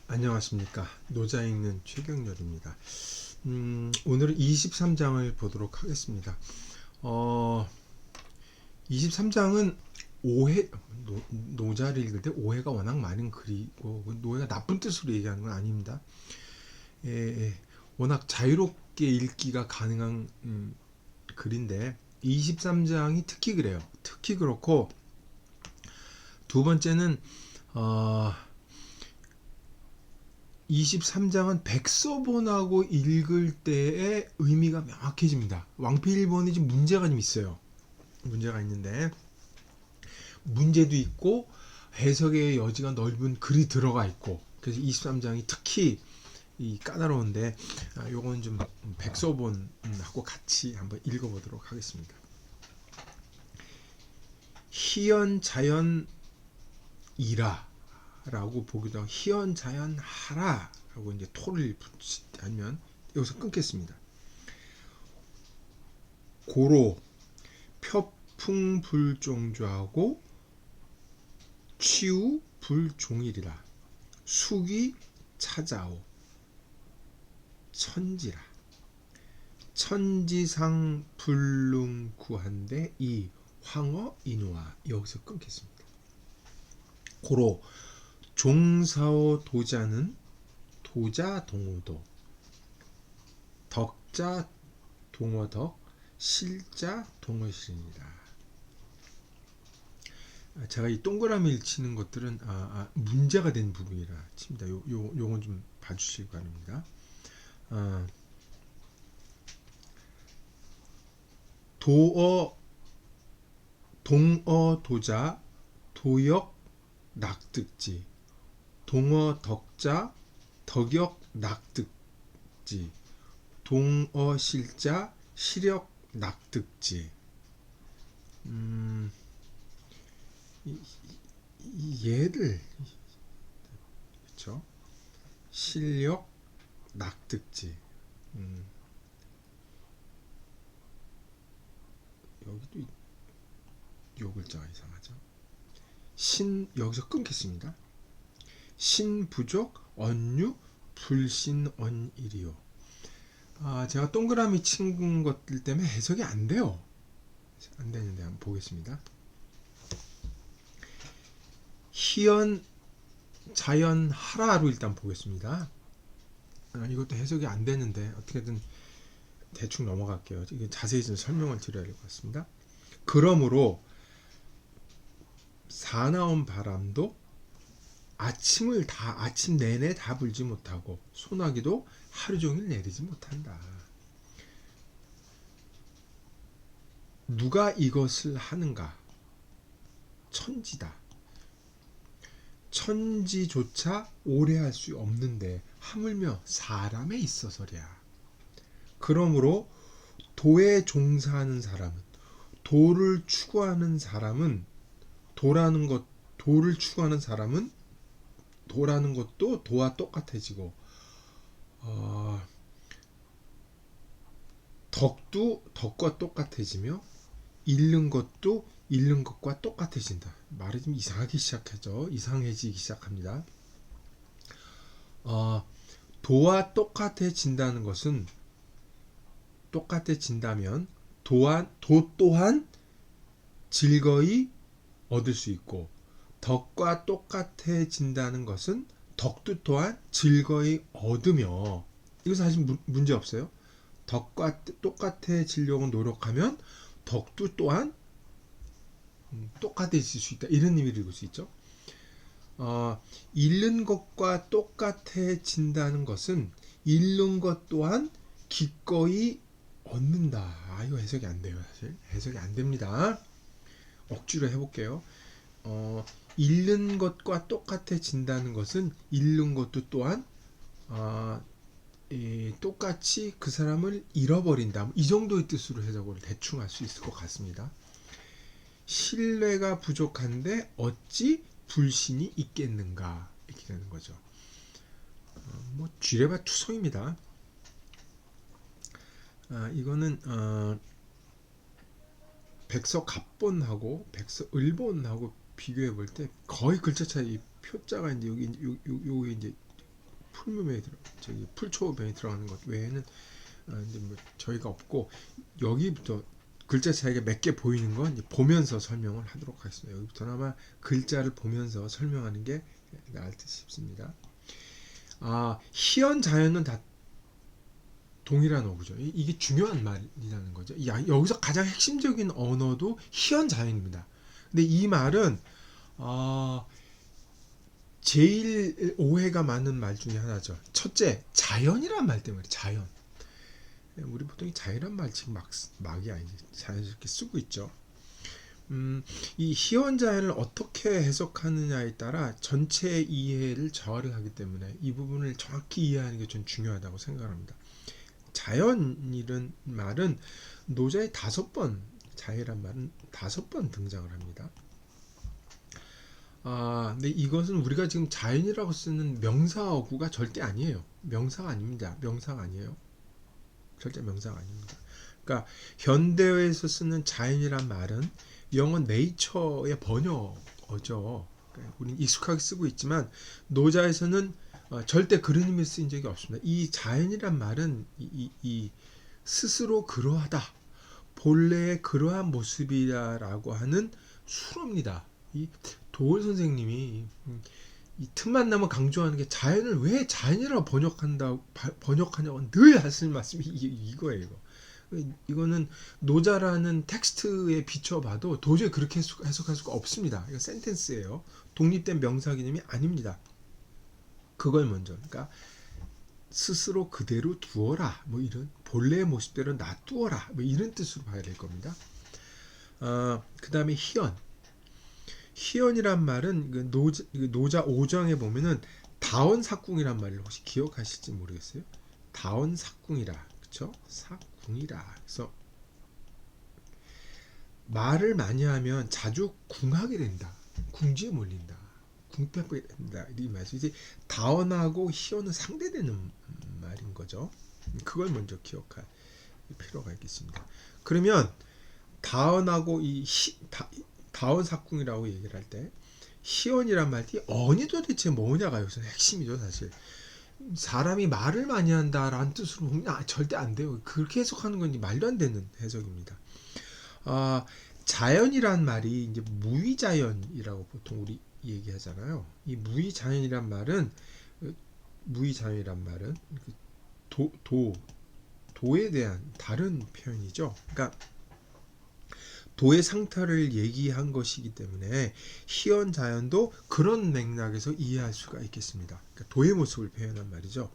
안녕하십니까. 노자 읽는 최경렬입니다. 오늘은 23장을 보도록 하겠습니다. 23장은 오해, 노자를 읽을 때 오해가 워낙 많은 글이고, 노해가 나쁜 뜻으로 얘기하는 건 아닙니다. 워낙 자유롭게 읽기가 가능한 글인데, 23장이 특히 그래요. 특히 그렇고, 두 번째는, 23장은 백서본하고 읽을 때의 의미가 명확해집니다. 왕필본이 좀 문제가 좀 있어요. 문제가 있는데 문제도 있고 해석의 여지가 넓은 글이 들어가 있고, 그래서 23장이 특히 까다로운데 요건 좀 백서본하고 같이 한번 읽어보도록 하겠습니다. 희연자연이라 라고 보기도 하고 희연자연하라 라고 이제 토를 붙이면 여기서 끊겠습니다. 고로 표풍불종조하고 취우 불종일이라 숙이 찾아오 천지라 천지상 불능구한데 이 황어 인우와 여기서 끊겠습니다. 고로 종사오 도자는 도자 동호도 덕자 동어덕 실자 동어실입니다. 제가 이 동그라미를 치는 것들은 문제가 된 부분이라 칩니다. 요건 좀 봐주시기 바랍니다. 동어 도자 도역 낙득지 동어 덕자 덕역 낙득지 동어 실자 시력 낙득지 얘를 그렇죠? 실력 낙득지 여기도 요 글자가 이상하죠. 여기서 끊겠습니다. 신부족 언유 불신언일이요. 제가 동그라미 친 것들 때문에 해석이 안 돼요. 안 되는데 한번 보겠습니다. 희연 자연 하라로 일단 보겠습니다. 이것도 해석이 안 되는데 어떻게든 대충 넘어갈게요. 이게 자세히 좀 설명을 드려야 될 것 같습니다. 그러므로 사나운 바람도 아침 내내 다 불지 못하고 소나기도 하루 종일 내리지 못한다. 누가 이것을 하는가? 천지다. 천지조차 오래 할 수 없는데 하물며 사람에 있어서랴. 그러므로 도에 종사하는 사람은 도를 추구하는 사람은 도를 추구하는 사람은 도라는 것도 도와 똑같아지고 덕도 덕과 똑같아지며 잃는 것도 잃는 것과 똑같아진다. 말이 좀 이상해지기 시작합니다. 도와 똑같아진다는 것은 똑같아진다면 도 또한 즐거이 얻을 수 있고 덕과 똑같아진다는 것은 덕도 또한 즐거이 얻으며 이거 사실 문제 없어요. 덕과 똑같아지려고 노력하면 덕도 또한 똑같아질 수 있다. 이런 의미를 읽을 수 있죠. 잃는 것과 똑같아진다는 것은 잃는 것 또한 기꺼이 얻는다. 이거 해석이 안 돼요. 사실 해석이 안 됩니다. 억지로 해볼게요. 잃는 것과 똑같아진다는 것은 잃는 것도 또한 똑같이 그 사람을 잃어버린다. 이 정도의 뜻으로 해석을 대충 할 수 있을 것 같습니다. 신뢰가 부족한데 어찌 불신이 있겠는가 이렇게 되는 거죠. 쥐레바 투성입니다. 이거는 백서 갑본하고 백서 을본하고 비교해 볼 때 거의 글자 차이, 표자가 이제 여기 이제 풀무명이 풀초병이 들어가는 것 외에는 이제 뭐 저희가 없고, 여기부터 글자 차이가 몇 개 보이는 건 이제 보면서 설명을 하도록 하겠습니다. 여기부터는 아마 글자를 보면서 설명하는 게 나을 듯 싶습니다. 희연 자연은 다 동일한 어구죠. 이게 중요한 말이라는 거죠. 여기서 가장 핵심적인 언어도 희연 자연입니다. 근데 이 말은 제일 오해가 많은 말 중에 하나죠. 첫째, 자연이란 말 때문에. 자연. 우리 보통 이 자연이란 말 지금 막이 아니지. 자연스럽게 쓰고 있죠. 이 희연 자연을 어떻게 해석하느냐에 따라 전체 이해를 저하를 하기 때문에 이 부분을 정확히 이해하는 게 좀 중요하다고 생각합니다. 자연이란 말은 노자의 자연이란 말은 5번 등장을 합니다. 근데 이것은 우리가 지금 자연이라고 쓰는 명사어구가 절대 아니에요. 명사가 아닙니다. 명사가 아니에요. 절대 명사가 아닙니다. 그러니까 현대어에서 쓰는 자연이란 말은 영어 네이처의 번역어죠. 그러니까 우리는 익숙하게 쓰고 있지만 노자에서는 절대 그런 의미를 쓰인 적이 없습니다. 이 자연이란 말은 이 스스로 그러하다, 본래의 그러한 모습이라고 하는 수로입니다. 이 도올 선생님이 이 틈만 나면 강조하는 게 자연을 왜 자연이라고 번역하냐고 늘 하시는 말씀이 이거예요. 이거는 노자라는 텍스트에 비춰봐도 도저히 그렇게 해석할 수가 없습니다. 이거 센텐스예요. 독립된 명사 개념이 아닙니다. 그걸 먼저, 그러니까 스스로 그대로 두어라, 뭐 이런 본래의 모습대로 놔두어라, 뭐 이런 뜻으로 봐야 될 겁니다. 그 다음에 희연이란 말은 노자 5장에 보면은 다원삭궁이란 말을 혹시 기억하실지 모르겠어요. 다원삭궁이라, 그쵸? 삭궁이라. 그래서 말을 많이 하면 자주 궁하게 된다. 궁지에 몰린다. 궁핍하게 된다. 이 말이지. 다원하고 희연은 상대되는 말인 거죠. 그걸 먼저 기억할 필요가 있겠습니다. 그러면 다원하고 다원삭궁이라고 얘기를 할 때 희연이란 말이 언이 도대체 뭐냐가 여기서 핵심이죠. 사실 사람이 말을 많이 한다라는 뜻으로 보면 절대 안 돼요. 그렇게 해석하는 건 말도 안 되는 해석입니다. 자연이란 말이 이제 무의자연이라고 보통 우리 얘기하잖아요. 이 무의자연이란 말은 도에 대한 다른 표현이죠. 그러니까 도의 상태를 얘기한 것이기 때문에 희연 자연도 그런 맥락에서 이해할 수가 있겠습니다. 그러니까 도의 모습을 표현한 말이죠.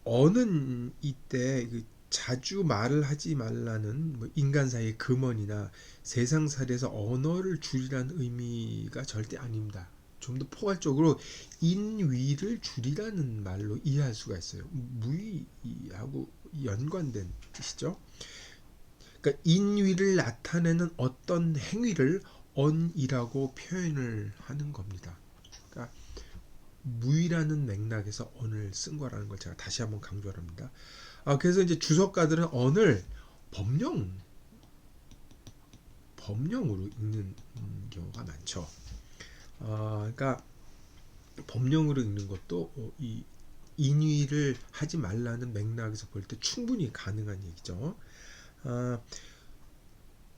어는 이때 자주 말을 하지 말라는 인간 사이의 금언이나 세상살이에서 언어를 줄이라는 의미가 절대 아닙니다. 좀 더 포괄적으로 인위를 줄이라는 말로 이해할 수가 있어요. 무의하고 연관된 뜻이죠. 그러니까 인위를 나타내는 어떤 행위를 언이라고 표현을 하는 겁니다. 그러니까 무의라는 맥락에서 언을 쓴 거라는 걸 제가 다시 한번 강조를 합니다. 그래서 이제 주석가들은 언을 법령으로 읽는 경우가 많죠. 그러니까 법령으로 읽는 것도 이 인위를 하지 말라는 맥락에서 볼 때 충분히 가능한 얘기죠.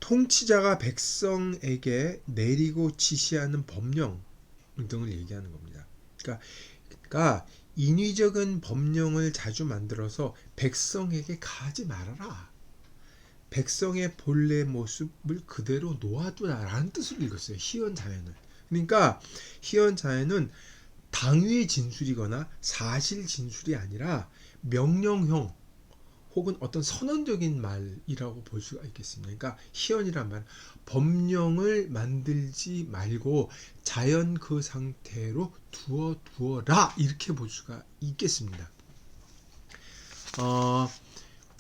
통치자가 백성에게 내리고 지시하는 법령 등을 얘기하는 겁니다. 그러니까 인위적인 법령을 자주 만들어서 백성에게 가하지 말아라. 백성의 본래 모습을 그대로 놓아두라라는 뜻으로 읽었어요. 희연 자연을. 그러니까 희연 자연은 당위의 진술이거나 사실 진술이 아니라 명령형 혹은 어떤 선언적인 말이라고 볼 수가 있겠습니다. 그러니까 희연이란 말은 법령을 만들지 말고 자연 그 상태로 두어라 이렇게 볼 수가 있겠습니다.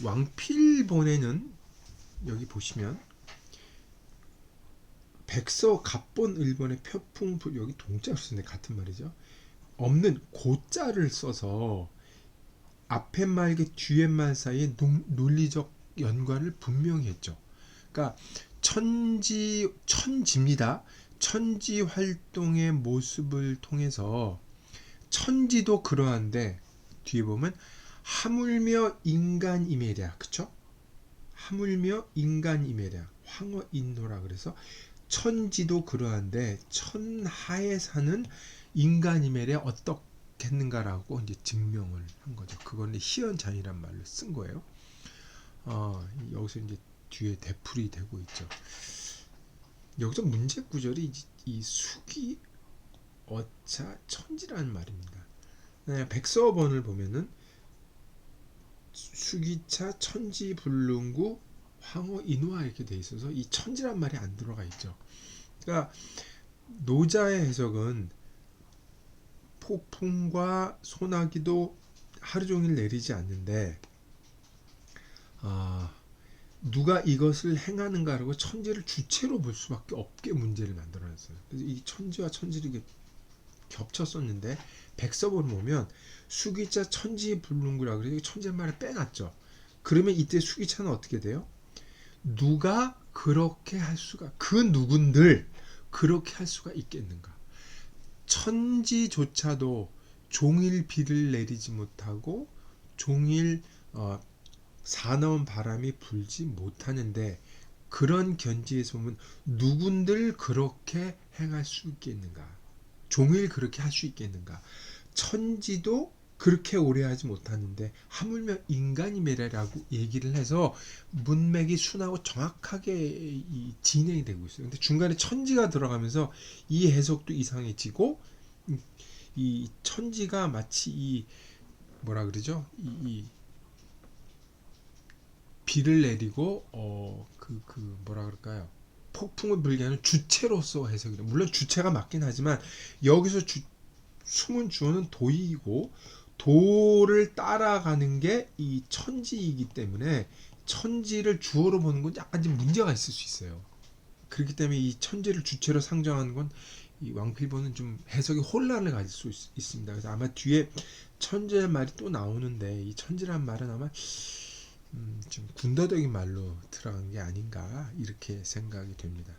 왕필본에는 여기 보시면 백서 갑본 일본의 표풍 여기 동자로 쓰네 같은 말이죠. 없는 고자를 써서 앞에 말과 뒤에 말 사이에 논리적 연관을 분명히 했죠. 그러니까 천지입니다. 천지 활동의 모습을 통해서 천지도 그러한데 뒤에 보면 하물며 인간이매랴, 그쵸? 하물며 인간이매랴, 황허인노라. 그래서 천지도 그러한데 천하에 사는 인간이매랴 어떻겠는가라고 이제 증명을 한 거죠. 그건 희연자이란 말로 쓴 거예요. 여기서 이제 뒤에 대풀이 되고 있죠. 여기서 문제 구절이 이 수기 어차 천지라는 말입니다. 백서번을 보면은 수기차 천지 불능구 황허 인화 이렇게 돼 있어서 이 천지란 말이 안 들어가 있죠. 그러니까 노자의 해석은 폭풍과 소나기도 하루 종일 내리지 않는데 누가 이것을 행하는가라고 천지를 주체로 볼 수밖에 없게 문제를 만들어냈어요. 그래서 이 천지와 천지를 이게 겹쳤었는데 백서본을 보면 수기차 천지불능구라 그래서 천지 말을 빼놨죠. 그러면 이때 수기차는 어떻게 돼요? 누가 그렇게 할 수가, 그 누군들 그렇게 할 수가 있겠는가? 천지조차도 종일 비를 내리지 못하고 종일 사나운 바람이 불지 못하는데 그런 견지에서 보면 누군들 그렇게 행할 수 있겠는가? 종일 그렇게 할 수 있겠는가? 천지도 그렇게 오래 하지 못하는데 하물며 인간이 매라라고 얘기를 해서 문맥이 순하고 정확하게 진행이 되고 있어요. 근데 중간에 천지가 들어가면서 이 해석도 이상해지고 이 천지가 마치 이 뭐라 그러죠? 이 비를 내리고 뭐라 그럴까요? 폭풍을 불게 하는 주체로서 해석이 돼요. 물론 주체가 맞긴 하지만 여기서 숨은 주어는 도이고 도를 따라가는 게 이 천지이기 때문에 천지를 주어로 보는 건 약간 좀 문제가 있을 수 있어요. 그렇기 때문에 이 천지를 주체로 상정하는 건 이 왕필보는 좀 해석이 혼란을 가질 수 있습니다. 그래서 아마 뒤에 천재의 말이 또 나오는데 이 천지란 말은 아마 좀 군더더기 말로 들어간 게 아닌가 이렇게 생각이 됩니다.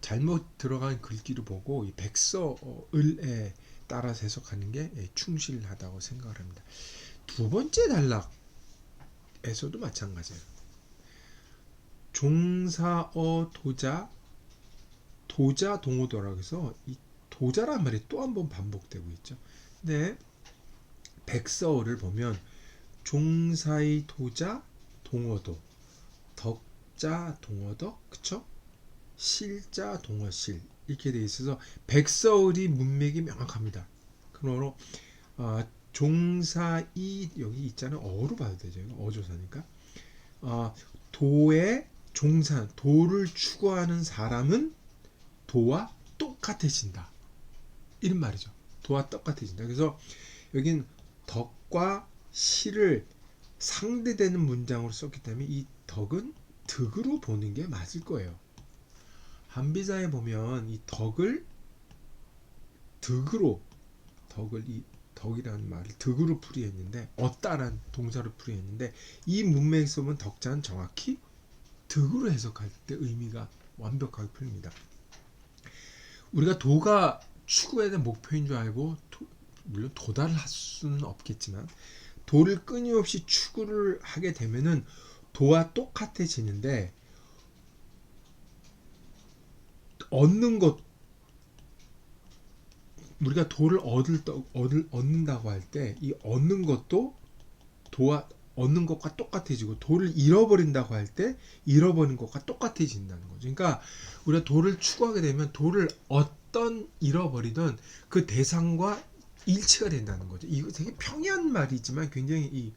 잘못 들어간 글귀를 보고 이 백서을에 따라서 해석하는 게 충실하다고 생각을 합니다. 두 번째 단락에서도 마찬가지예요. 종사어 도자 동어도라고 해서 이 도자란 말이 또 한 번 반복되고 있죠. 근데 백서어를 보면 종사의 도자 동어도, 덕자 동어덕, 그쵸? 실자 동어실 이렇게 돼 있어서 백서을이 문맥이 명확합니다. 그러므로 종사이 여기 있잖아요. 어로 봐도 되죠. 어조사니까. 도의 종사, 도를 추구하는 사람은 도와 똑같아진다. 이런 말이죠. 도와 똑같아진다. 그래서 여긴 덕과 실을 상대되는 문장으로 썼기 때문에 이 덕은 득으로 보는 게 맞을 거예요. 한비자에 보면 이 덕을 이 덕이라는 말을 득으로 풀이했는데 얻다란 동사로 풀이했는데 이 문맥에서 보면 덕자는 정확히 득으로 해석할 때 의미가 완벽하게 풀립니다. 우리가 도가 추구해야 되는 목표인 줄 알고 물론 도달을 할 수는 없겠지만 도를 끊임없이 추구를 하게 되면은 도와 똑같아지는데 얻는 것 우리가 도를 얻는다고 할 때 이 얻는 것도 도와 얻는 것과 똑같아지고 도를 잃어버린다고 할 때 잃어버린 것과 똑같아진다는 거죠. 그러니까 우리가 도를 추구하게 되면 도를 얻던 잃어버리던 그 대상과 일치가 된다는 거죠. 이거 되게 평이한 말이지만 굉장히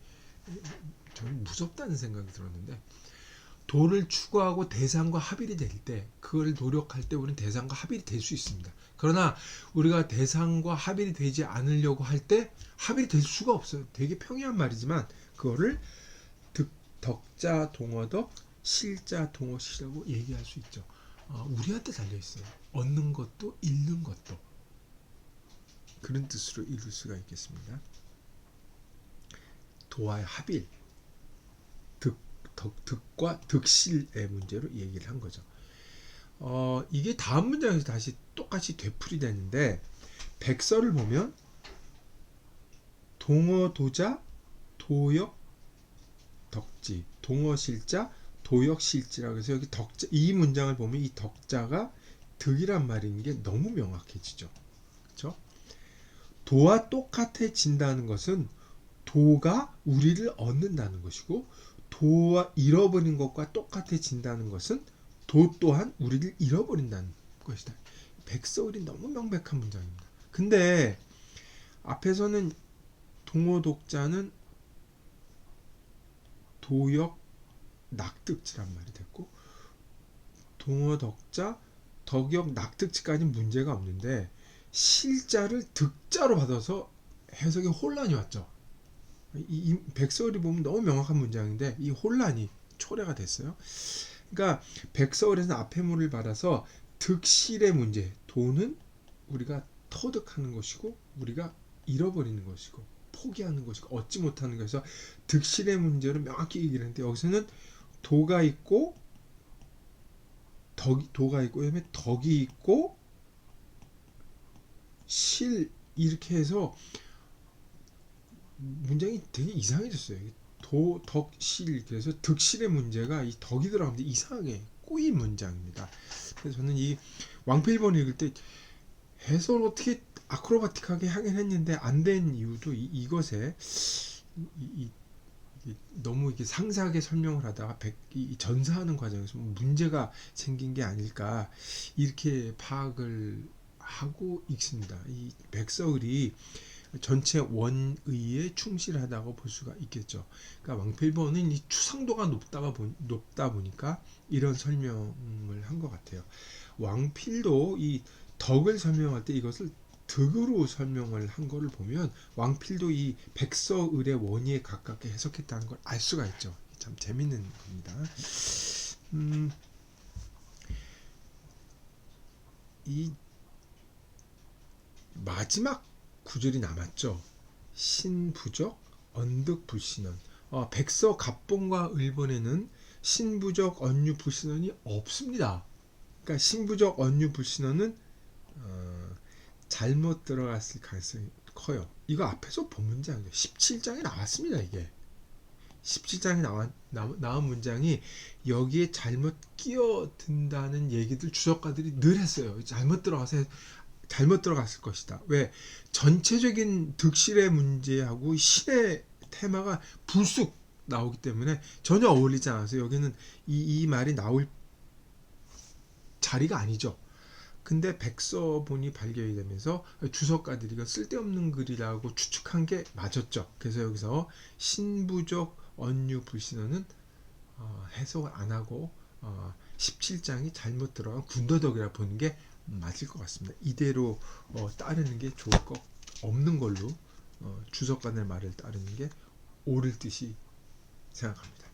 좀 무섭다는 생각이 들었는데 도를 추구하고 대상과 합일이 될 때 그걸 노력할 때 우리는 대상과 합일이 될 수 있습니다. 그러나 우리가 대상과 합일이 되지 않으려고 할 때 합일이 될 수가 없어요. 되게 평이한 말이지만 그거를 덕자 동어덕 실자 동어시라고 얘기할 수 있죠. 우리한테 달려있어요. 얻는 것도 잃는 것도 그런 뜻으로 읽을 수가 있겠습니다. 도와의 합일 득과 득실의 문제로 얘기를 한 거죠. 이게 다음 문장에서 다시 똑같이 되풀이 되는데 백서를 보면 동어도자 도역 덕지 동어실자 도역실지라고 해서 여기 덕자 이 문장을 보면 이 덕자가 득이란 말인 게 너무 명확해지죠. 그렇죠? 도와 똑같아진다는 것은 도가 우리를 얻는다는 것이고 도와 잃어버린 것과 똑같아진다는 것은 도 또한 우리를 잃어버린다는 것이다. 백서울이 너무 명백한 문장입니다. 근데 앞에서는 동어독자는 도역 낙득지란 말이 됐고 동어덕자 덕역 낙득지까지는 문제가 없는데 실자를 득자로 받아서 해석에 혼란이 왔죠. 이 백서울이 보면 너무 명확한 문장인데 이 혼란이 초래가 됐어요. 그러니까 백서울에서는 앞에물을 받아서 득실의 문제, 도는 우리가 터득하는 것이고 우리가 잃어버리는 것이고 포기하는 것이고 얻지 못하는 것에서 득실의 문제를 명확히 얘기를 했는데 여기서는 도가 있고 도가 있고 그다음에 덕이 있고 실 이렇게 해서 문장이 되게 이상해졌어요. 도, 덕, 실 그래서 득실의 문제가 이 덕이 들어가는데 이상하게 꼬인 문장입니다. 그래서 저는 이 왕필 1번 읽을 때 해석을 어떻게 아크로바틱하게 하긴 했는데 안 된 이유도 이것에 너무 이게 상세하게 설명을 하다가 전사하는 과정에서 문제가 생긴 게 아닐까 이렇게 파악을 하고 읽습니다. 이 백서울이 전체 원의에 충실하다고 볼 수가 있겠죠. 그러니까 왕필본은 이 추상도가 높다 보니까 이런 설명을 한 것 같아요. 왕필도 이 덕을 설명할 때 이것을 득으로 설명을 한 거를 보면 왕필도 이 백서을의 원의에 가깝게 해석했다는 걸 알 수가 있죠. 참 재밌는 겁니다. 이 마지막 구절이 남았죠. 신부적 언득불신언. 백서 갑본과 을본에는 신부적 언유 불신언이 없습니다. 그러니까 신부적 언유 불신언은 잘못 들어갔을 가능성이 커요. 이거 앞에서 본 문장이에요. 17장에 나왔습니다. 이게 17장에 나온 문장이 여기에 잘못 끼어든다는 얘기들 주석가들이 늘 했어요. 잘못 들어갔을 것이다. 왜? 전체적인 득실의 문제하고 신의 테마가 불쑥 나오기 때문에 전혀 어울리지 않아서 여기는 이 말이 나올 자리가 아니죠. 근데 백서본이 발견이 되면서 주석가들이 이거 쓸데없는 글이라고 추측한 게 맞았죠. 그래서 여기서 신부적 언유 불신어는 해석을 안 하고 17장이 잘못 들어간 군더더기라 보는 게 맞을 것 같습니다. 이대로 따르는 게 좋을 것 없는 걸로 주석가들 말을 따르는 게 옳을 듯이 생각합니다.